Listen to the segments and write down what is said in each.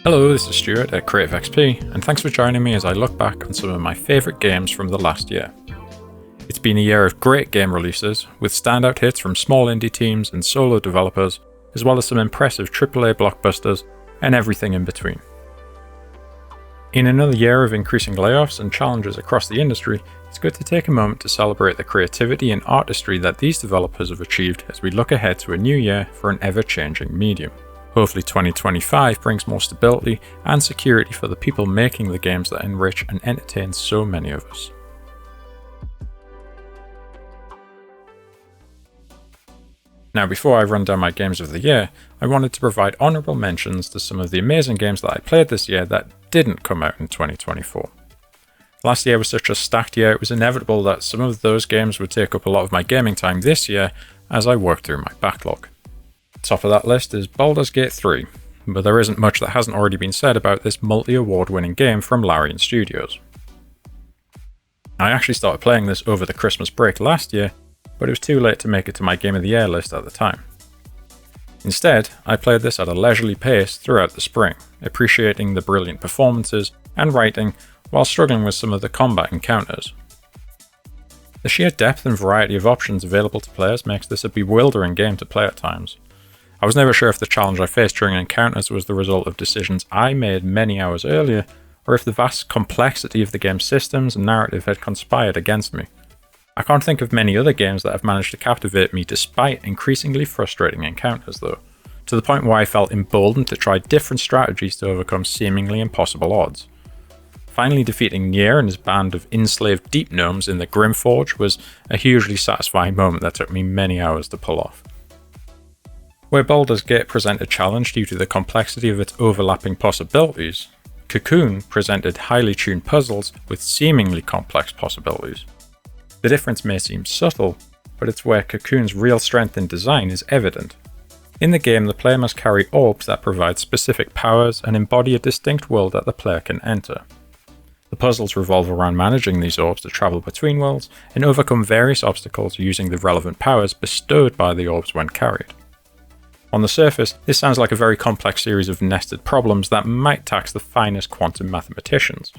Hello, this is Stuart at creativeXP, and thanks for joining me as I look back on some of my favourite games from the last year. It's been a year of great game releases, with standout hits from small indie teams and solo developers, as well as some impressive AAA blockbusters, and everything in between. In another year of increasing layoffs and challenges across the industry, it's good to take a moment to celebrate the creativity and artistry that these developers have achieved as we look ahead to a new year for an ever-changing medium. Hopefully 2025 brings more stability and security for the people making the games that enrich and entertain so many of us. Now, before I run down my games of the year, I wanted to provide honourable mentions to some of the amazing games that I played this year that didn't come out in 2024. Last year was such a stacked year, it was inevitable that some of those games would take up a lot of my gaming time this year as I worked through my backlog. Top of that list is Baldur's Gate 3, but there isn't much that hasn't already been said about this multi-award winning game from Larian Studios. I actually started playing this over the Christmas break last year, but it was too late to make it to my Game of the Year list at the time. Instead, I played this at a leisurely pace throughout the spring, appreciating the brilliant performances and writing while struggling with some of the combat encounters. The sheer depth and variety of options available to players makes this a bewildering game to play at times. I was never sure if the challenge I faced during encounters was the result of decisions I made many hours earlier, or if the vast complexity of the game's systems and narrative had conspired against me. I can't think of many other games that have managed to captivate me despite increasingly frustrating encounters though, to the point where I felt emboldened to try different strategies to overcome seemingly impossible odds. Finally defeating Noir and his band of enslaved deep gnomes in the Grimforge was a hugely satisfying moment that took me many hours to pull off. Where Baldur's Gate presented a challenge due to the complexity of its overlapping possibilities, Cocoon presented highly tuned puzzles with seemingly complex possibilities. The difference may seem subtle, but it's where Cocoon's real strength in design is evident. In the game, the player must carry orbs that provide specific powers and embody a distinct world that the player can enter. The puzzles revolve around managing these orbs to travel between worlds and overcome various obstacles using the relevant powers bestowed by the orbs when carried. On the surface, this sounds like a very complex series of nested problems that might tax the finest quantum mathematicians.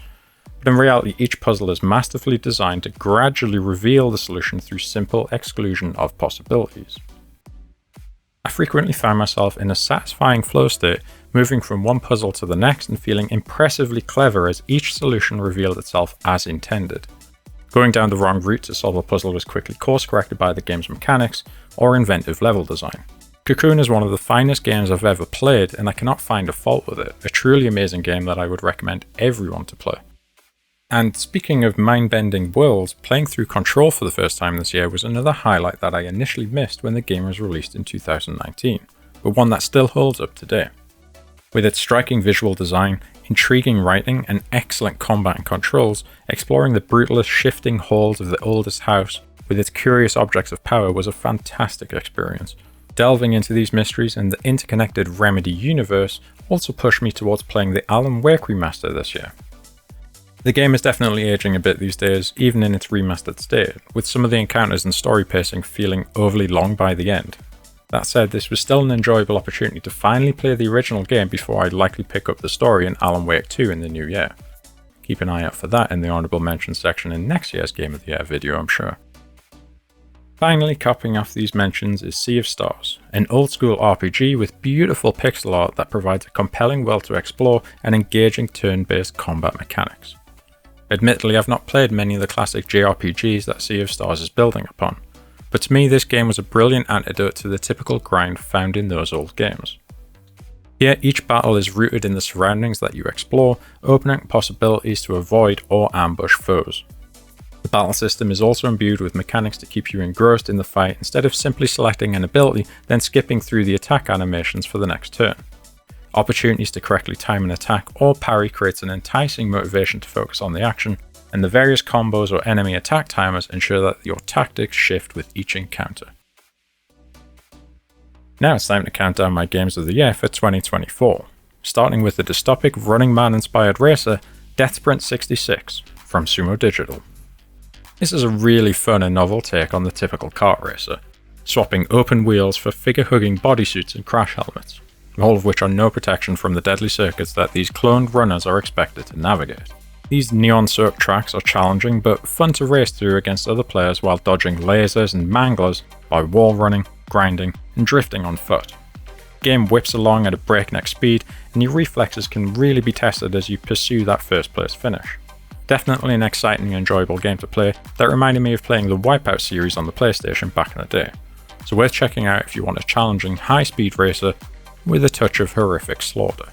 But in reality, each puzzle is masterfully designed to gradually reveal the solution through simple exclusion of possibilities. I frequently found myself in a satisfying flow state, moving from one puzzle to the next and feeling impressively clever as each solution revealed itself as intended. Going down the wrong route to solve a puzzle was quickly course-corrected by the game's mechanics or inventive level design. Cocoon is one of the finest games I've ever played, and I cannot find a fault with it. A truly amazing game that I would recommend everyone to play. And speaking of mind-bending worlds, playing through Control for the first time this year was another highlight that I initially missed when the game was released in 2019, but one that still holds up today. With its striking visual design, intriguing writing, and excellent combat and controls, exploring the brutalist shifting halls of the oldest house with its curious objects of power was a fantastic experience. Delving into these mysteries and the interconnected Remedy universe also pushed me towards playing the Alan Wake remaster this year. The game is definitely aging a bit these days, even in its remastered state, with some of the encounters and story pacing feeling overly long by the end. That said, this was still an enjoyable opportunity to finally play the original game before I'd likely pick up the story in Alan Wake 2 in the new year. Keep an eye out for that in the Honourable Mentions section in next year's Game of the Year video, I'm sure. Finally, capping off these mentions is Sea of Stars, an old-school RPG with beautiful pixel art that provides a compelling world to explore and engaging turn-based combat mechanics. Admittedly, I've not played many of the classic JRPGs that Sea of Stars is building upon, but to me this game was a brilliant antidote to the typical grind found in those old games. Here, each battle is rooted in the surroundings that you explore, opening possibilities to avoid or ambush foes. The battle system is also imbued with mechanics to keep you engrossed in the fight instead of simply selecting an ability, then skipping through the attack animations for the next turn. Opportunities to correctly time an attack or parry creates an enticing motivation to focus on the action, and the various combos or enemy attack timers ensure that your tactics shift with each encounter. Now it's time to count down my games of the year for 2024, starting with the dystopic Running Man inspired racer Deathsprint 66 from Sumo Digital. This is a really fun and novel take on the typical kart racer, swapping open wheels for figure-hugging bodysuits and crash helmets. all of which are no protection from the deadly circuits that these cloned runners are expected to navigate. These neon-soaked tracks are challenging but fun to race through against other players while dodging lasers and manglers by wall running, grinding, and drifting on foot. The game whips along at a breakneck speed, and your reflexes can really be tested as you pursue that first place finish. Definitely an exciting and enjoyable game to play that reminded me of playing the Wipeout series on the PlayStation back in the day, so worth checking out if you want a challenging high-speed racer with a touch of horrific slaughter.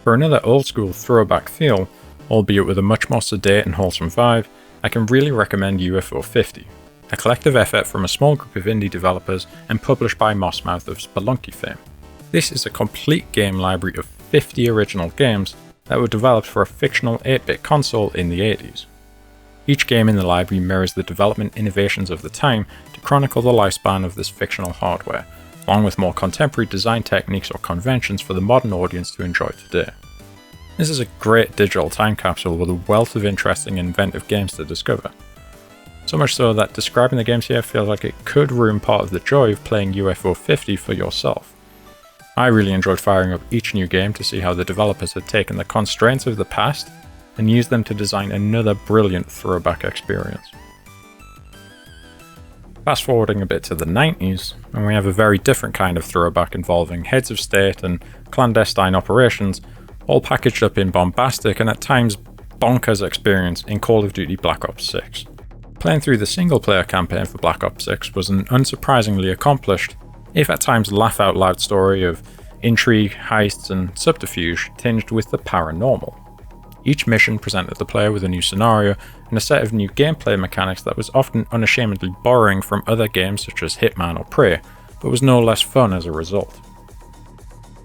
For another old-school throwback feel, albeit with a much more sedate and wholesome vibe, I can really recommend UFO 50, a collective effort from a small group of indie developers and published by Mossmouth of Spelunky fame. This is a complete game library of 50 original games that were developed for a fictional 8-bit console in the 80s. Each game in the library mirrors the development innovations of the time to chronicle the lifespan of this fictional hardware, along with more contemporary design techniques or conventions for the modern audience to enjoy today. This is a great digital time capsule with a wealth of interesting and inventive games to discover. So much so that describing the games here feels like it could ruin part of the joy of playing UFO 50 for yourself. I really enjoyed firing up each new game to see how the developers had taken the constraints of the past and used them to design another brilliant throwback experience. Fast forwarding a bit to the 90s, and we have a very different kind of throwback involving heads of state and clandestine operations, all packaged up in bombastic and at times bonkers experience in Call of Duty Black Ops 6. Playing through the single-player campaign for Black Ops 6 was an unsurprisingly accomplished, if at times laugh-out-loud story of intrigue, heists, and subterfuge tinged with the paranormal. Each mission presented the player with a new scenario and a set of new gameplay mechanics that was often unashamedly borrowing from other games such as Hitman or Prey, but was no less fun as a result.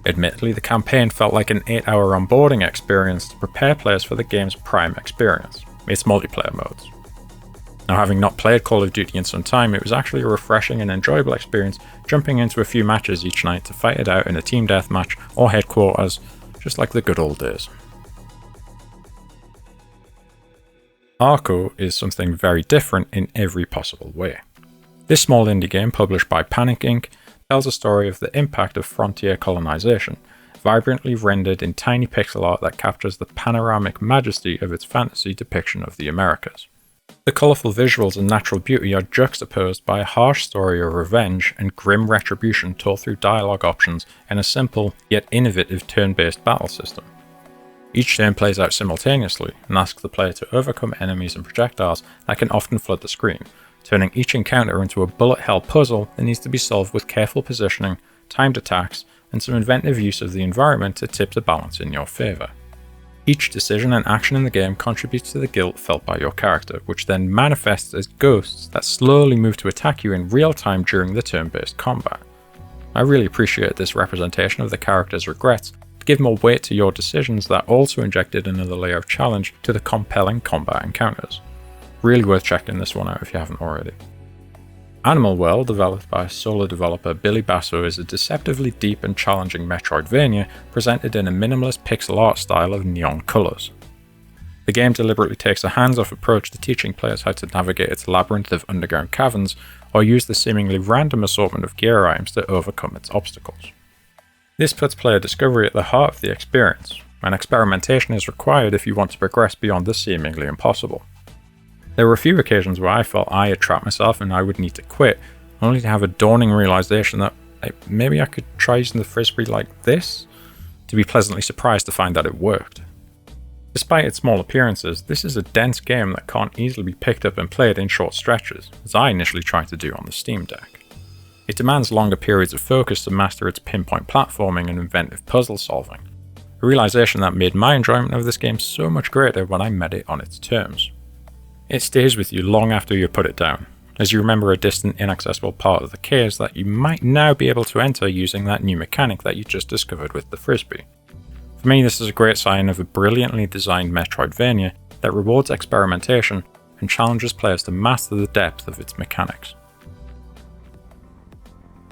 Admittedly, the campaign felt like an 8-hour onboarding experience to prepare players for the game's prime experience, its multiplayer modes. Now, having not played Call of Duty in some time, it was actually a refreshing and enjoyable experience jumping into a few matches each night to fight it out in a team deathmatch or headquarters, just like the good old days. Arco is something very different in every possible way. This small indie game, published by Panic Inc., tells a story of the impact of frontier colonization, vibrantly rendered in tiny pixel art that captures the panoramic majesty of its fantasy depiction of the Americas. The colourful visuals and natural beauty are juxtaposed by a harsh story of revenge and grim retribution told through dialogue options and a simple yet innovative turn-based battle system. Each turn plays out simultaneously and asks the player to overcome enemies and projectiles that can often flood the screen, turning each encounter into a bullet hell puzzle that needs to be solved with careful positioning, timed attacks, and some inventive use of the environment to tip the balance in your favour. Each decision and action in the game contributes to the guilt felt by your character, which then manifests as ghosts that slowly move to attack you in real time during the turn-based combat. I really appreciate this representation of the character's regrets to give more weight to your decisions that also injected another layer of challenge to the compelling combat encounters. Really worth checking this one out if you haven't already. Animal World, developed by solo developer Billy Basso, is a deceptively deep and challenging Metroidvania presented in a minimalist pixel art style of neon colours. The game deliberately takes a hands-off approach to teaching players how to navigate its labyrinth of underground caverns or use the seemingly random assortment of gear items to overcome its obstacles. This puts player discovery at the heart of the experience, and experimentation is required if you want to progress beyond the seemingly impossible. There were a few occasions where I felt I had trapped myself and I would need to quit, only to have a dawning realization that maybe I could try using the frisbee like this, to be pleasantly surprised to find that it worked. Despite its small appearances, this is a dense game that can't easily be picked up and played in short stretches, as I initially tried to do on the Steam Deck. It demands longer periods of focus to master its pinpoint platforming and inventive puzzle solving, a realization that made my enjoyment of this game so much greater when I met it on its terms. It stays with you long after you put it down, as you remember a distant, inaccessible part of the caves that you might now be able to enter using that new mechanic that you just discovered with the frisbee. For me, this is a great sign of a brilliantly designed Metroidvania that rewards experimentation and challenges players to master the depth of its mechanics.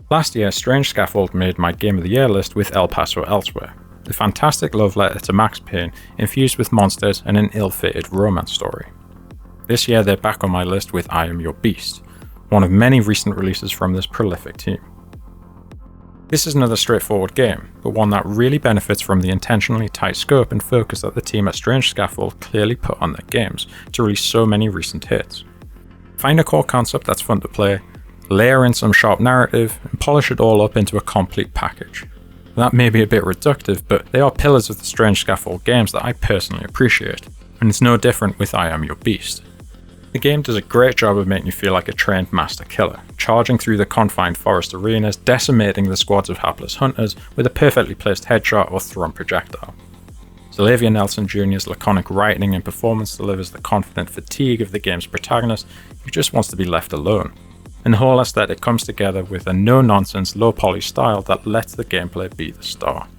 Last year, Strange Scaffold made my Game of the Year list with El Paso Elsewhere, a fantastic love letter to Max Payne infused with monsters and an ill-fated romance story. This year they're back on my list with I Am Your Beast, one of many recent releases from this prolific team. This is another straightforward game, but one that really benefits from the intentionally tight scope and focus that the team at Strange Scaffold clearly put on their games to release so many recent hits. Find a core concept that's fun to play, layer in some sharp narrative, and polish it all up into a complete package. That may be a bit reductive, but they are pillars of the Strange Scaffold games that I personally appreciate, and it's no different with I Am Your Beast. The game does a great job of making you feel like a trained master killer, charging through the confined forest arenas, decimating the squads of hapless hunters with a perfectly placed headshot or thrown projectile. Sylvia Nelson Jr.'s laconic writing and performance delivers the confident fatigue of the game's protagonist who just wants to be left alone. And the whole aesthetic comes together with a no-nonsense, low-poly style that lets the gameplay be the star.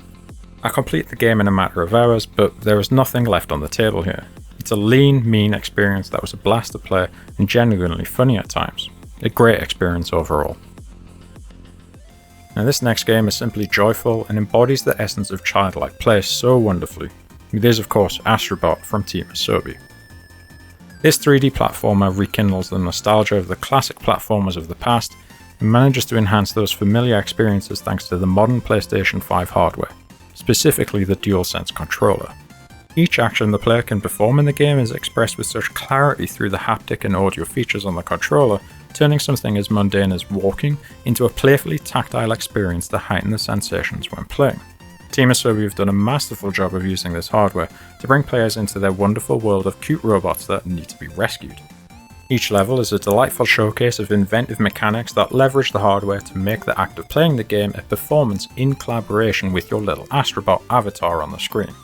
I complete the game in a matter of hours, but there is nothing left on the table here. It's a lean, mean experience that was a blast to play and genuinely funny at times. A great experience overall. Now this next game is simply joyful and embodies the essence of childlike play so wonderfully. It is of course Astro Bot from Team Asobi. This 3D platformer rekindles the nostalgia of the classic platformers of the past and manages to enhance those familiar experiences thanks to the modern PlayStation 5 hardware, specifically the DualSense controller. Each action the player can perform in the game is expressed with such clarity through the haptic and audio features on the controller, turning something as mundane as walking into a playfully tactile experience to heighten the sensations when playing. Team Asobi have done a masterful job of using this hardware to bring players into their wonderful world of cute robots that need to be rescued. Each level is a delightful showcase of inventive mechanics that leverage the hardware to make the act of playing the game a performance in collaboration with your little Astrobot avatar on the screen.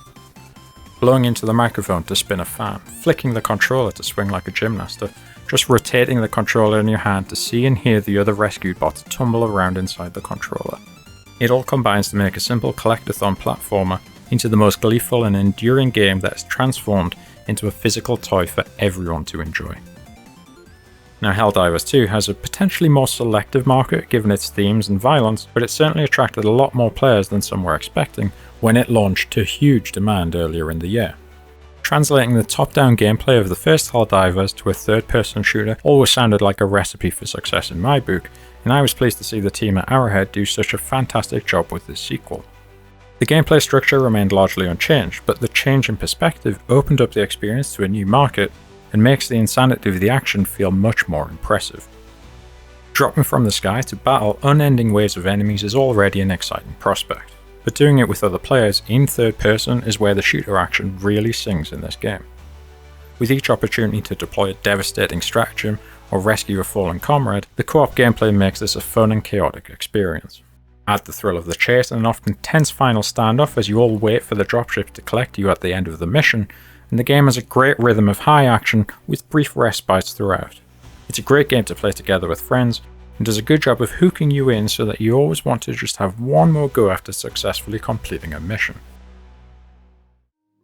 Blowing into the microphone to spin a fan, flicking the controller to swing like a gymnast, or just rotating the controller in your hand to see and hear the other rescued bots tumble around inside the controller. It all combines to make a simple collectathon platformer into the most gleeful and enduring game that is transformed into a physical toy for everyone to enjoy. Now Helldivers 2 has a potentially more selective market given its themes and violence, but it certainly attracted a lot more players than some were expecting when it launched to huge demand earlier in the year. Translating the top-down gameplay of the first Helldivers to a third-person shooter always sounded like a recipe for success in my book, and I was pleased to see the team at Arrowhead do such a fantastic job with this sequel. The gameplay structure remained largely unchanged, but the change in perspective opened up the experience to a new market and makes the insanity of the action feel much more impressive. Dropping from the sky to battle unending waves of enemies is already an exciting prospect, but doing it with other players in third person is where the shooter action really sings in this game. With each opportunity to deploy a devastating stratagem or rescue a fallen comrade, the co-op gameplay makes this a fun and chaotic experience. Add the thrill of the chase and an often tense final standoff as you all wait for the dropship to collect you at the end of the mission, and the game has a great rhythm of high action with brief respites throughout. It's a great game to play together with friends, and does a good job of hooking you in so that you always want to just have one more go after successfully completing a mission.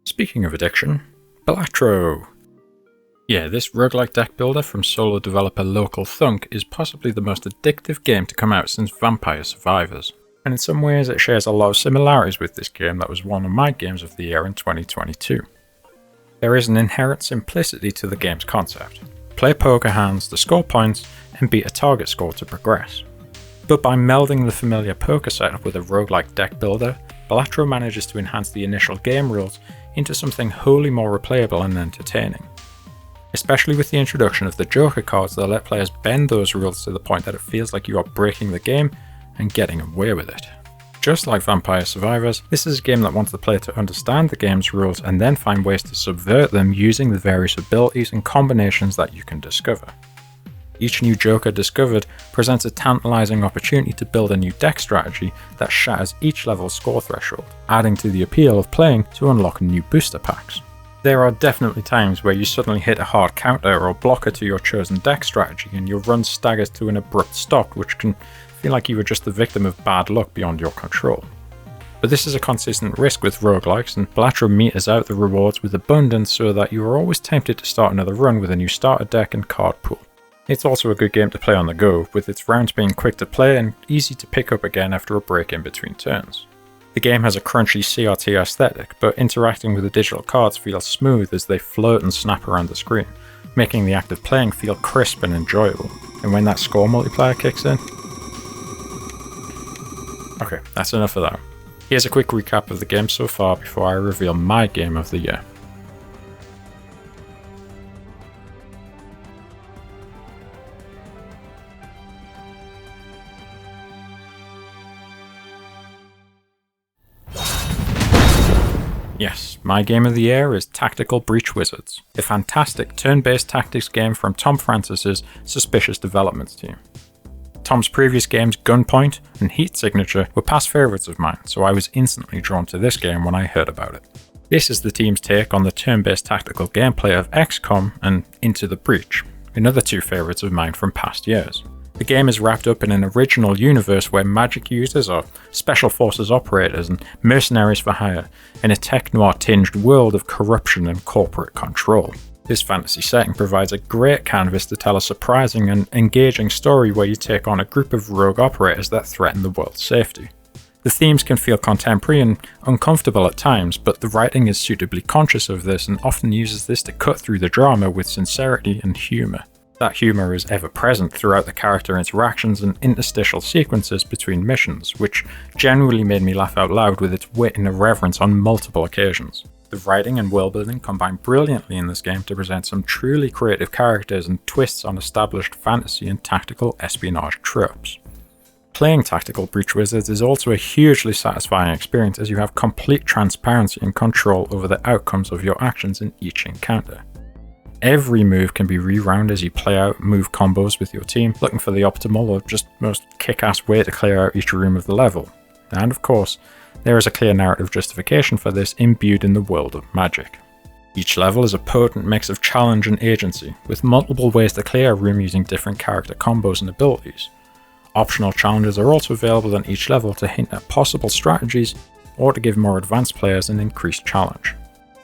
Speaking of addiction, Balatro! Yeah, this roguelike deck builder from solo developer Local Thunk is possibly the most addictive game to come out since Vampire Survivors, and in some ways it shares a lot of similarities with this game that was one of my games of the year in 2022. There is an inherent simplicity to the game's concept. Play poker hands to score points and beat a target score to progress. But by melding the familiar poker setup with a roguelike deck builder, Balatro manages to enhance the initial game rules into something wholly more replayable and entertaining. Especially with the introduction of the Joker cards that let players bend those rules to the point that it feels like you are breaking the game and getting away with it. Just like Vampire Survivors, this is a game that wants the player to understand the game's rules and then find ways to subvert them using the various abilities and combinations that you can discover. Each new Joker discovered presents a tantalizing opportunity to build a new deck strategy that shatters each level's score threshold, adding to the appeal of playing to unlock new booster packs. There are definitely times where you suddenly hit a hard counter or blocker to your chosen deck strategy and your run staggers to an abrupt stop, which can feel like you were just the victim of bad luck beyond your control. But this is a consistent risk with roguelikes, and Balatro meters out the rewards with abundance so that you are always tempted to start another run with a new starter deck and card pool. It's also a good game to play on the go, with its rounds being quick to play and easy to pick up again after a break in between turns. The game has a crunchy CRT aesthetic, but interacting with the digital cards feels smooth as they float and snap around the screen, making the act of playing feel crisp and enjoyable. And when that score multiplier kicks in, Okay, that's enough of that. Here's a quick recap of the game so far before I reveal my game of the year. Yes, my game of the year is Tactical Breach Wizards, a fantastic turn-based tactics game from Tom Francis's Suspicious Developments team. Tom's previous games Gunpoint and Heat Signature were past favourites of mine, so I was instantly drawn to this game when I heard about it. This is the team's take on the turn-based tactical gameplay of XCOM and Into the Breach, another two favourites of mine from past years. The game is wrapped up in an original universe where magic users are special forces operators and mercenaries for hire, in a tech-noir tinged world of corruption and corporate control. This fantasy setting provides a great canvas to tell a surprising and engaging story where you take on a group of rogue operators that threaten the world's safety. The themes can feel contemporary and uncomfortable at times, but the writing is suitably conscious of this and often uses this to cut through the drama with sincerity and humour. That humour is ever present throughout the character interactions and interstitial sequences between missions, which generally made me laugh out loud with its wit and irreverence on multiple occasions. The writing and worldbuilding combine brilliantly in this game to present some truly creative characters and twists on established fantasy and tactical espionage tropes. Playing Tactical Breach Wizards is also a hugely satisfying experience as you have complete transparency and control over the outcomes of your actions in each encounter. Every move can be rewound as you play out move combos with your team, looking for the optimal or just most kick-ass way to clear out each room of the level. And of course, there is a clear narrative justification for this imbued in the world of magic. Each level is a potent mix of challenge and agency, with multiple ways to clear a room using different character combos and abilities. Optional challenges are also available on each level to hint at possible strategies or to give more advanced players an increased challenge.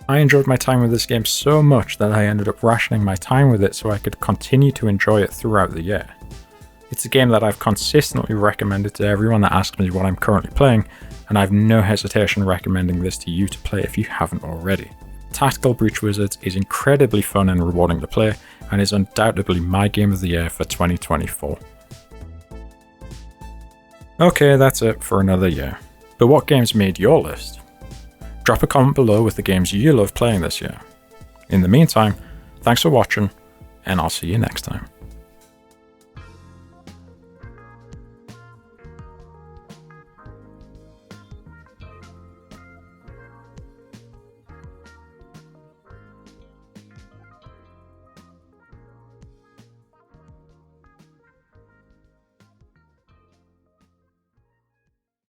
I enjoyed my time with this game so much that I ended up rationing my time with it so I could continue to enjoy it throughout the year. It's a game that I've consistently recommended to everyone that asks me what I'm currently playing, and I have no hesitation recommending this to you to play if you haven't already. Tactical Breach Wizards is incredibly fun and rewarding to play, and is undoubtedly my game of the year for 2024. Okay, that's it for another year. But what games made your list? Drop a comment below with the games you love playing this year. In the meantime, thanks for watching, and I'll see you next time.